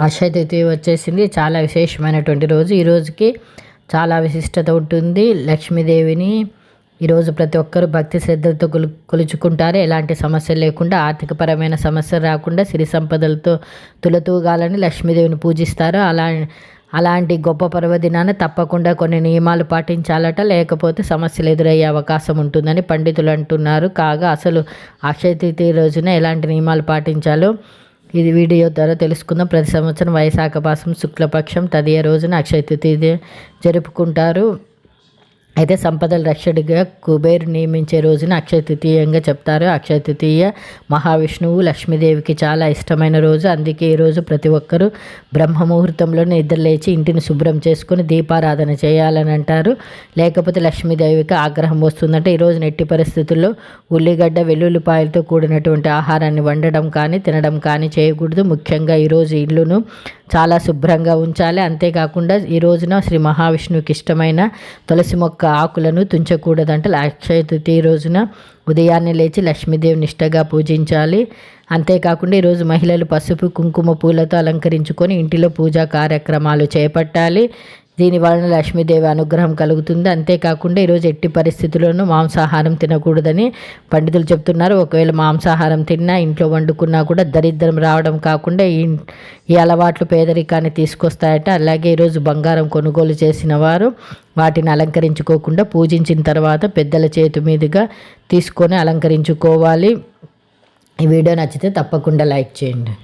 అక్షయ తృతీయ వచ్చేసింది. చాలా విశేషమైనటువంటి రోజు. ఈ రోజుకి చాలా విశిష్టత ఉంటుంది. లక్ష్మీదేవిని ఈరోజు ప్రతి ఒక్కరూ భక్తి శ్రద్ధలతో కొలుచుకుంటారు. ఎలాంటి సమస్యలు లేకుండా, ఆర్థికపరమైన సమస్యలు రాకుండా, సిరి సంపదలతో తులతూగాలని లక్ష్మీదేవిని పూజిస్తారు. అలాంటి గొప్ప పర్వదినాన తప్పకుండా కొన్ని నియమాలు పాటించాలట, లేకపోతే సమస్యలు ఎదురయ్యే అవకాశం ఉంటుందని పండితులు అంటున్నారు. కాగా అసలు అక్షయ తృతీయ రోజున ఎలాంటి నియమాలు పాటించాలో ఇది వీడియో ద్వారా తెలుసుకుందాం. ప్రతి సంవత్సరం వైశాఖ మాసం శుక్లపక్షం తదియ రోజున అక్షయ తృతీయ జరుపుకుంటారు. అయితే సంపదల రక్షకుడిగా కుబేరు నియమించే రోజున అక్షయ తృతీయంగా చెప్తారు. అక్షయ తృతీయ మహావిష్ణువు లక్ష్మీదేవికి చాలా ఇష్టమైన రోజు. అందుకే ఈరోజు ప్రతి ఒక్కరూ బ్రహ్మ ముహూర్తంలోనే నిద్రలేచి ఇంటిని శుభ్రం చేసుకుని దీపారాధన చేయాలని అంటారు. లేకపోతే లక్ష్మీదేవికి ఆగ్రహం వస్తుందంటే ఈరోజు ఎట్టి పరిస్థితుల్లో ఉల్లిగడ్డ వెల్లుల్లిపాయలతో కూడినటువంటి ఆహారాన్ని వండడం కానీ తినడం కానీ చేయకూడదు. ముఖ్యంగా ఈరోజు ఇల్లును చాలా శుభ్రంగా ఉంచాలి. అంతేకాకుండా ఈ రోజున శ్రీ మహావిష్ణువుకి ఇష్టమైన తులసి మొక్క ఆకులను తుంచకూడదంటే అక్షయ తృతీయ రోజున ఉదయాన్నే లేచి లక్ష్మీదేవి నిష్టగా పూజించాలి. అంతేకాకుండా ఈరోజు మహిళలు పసుపు కుంకుమ పూలతో అలంకరించుకొని ఇంటిలో పూజా కార్యక్రమాలు చేపట్టాలి. దీనివలన లక్ష్మీదేవి అనుగ్రహం కలుగుతుంది. అంతేకాకుండా ఈరోజు ఎట్టి పరిస్థితుల్లోనూ మాంసాహారం తినకూడదని పండితులు చెప్తున్నారు. ఒకవేళ మాంసాహారం తిన్నా, ఇంట్లో వండుకున్నా కూడా దరిద్రం రావడం కాకుండా ఈ అలవాట్లు పేదరికాన్ని తీసుకొస్తాయట. అలాగే ఈరోజు బంగారం కొనుగోలు చేసిన వారు వాటిని అలంకరించుకోకుండా పూజించిన తర్వాత పెద్దల చేతి మీదుగా తీసుకొని అలంకరించుకోవాలి. ఈ వీడియో నచ్చితే తప్పకుండా లైక్ చేయండి.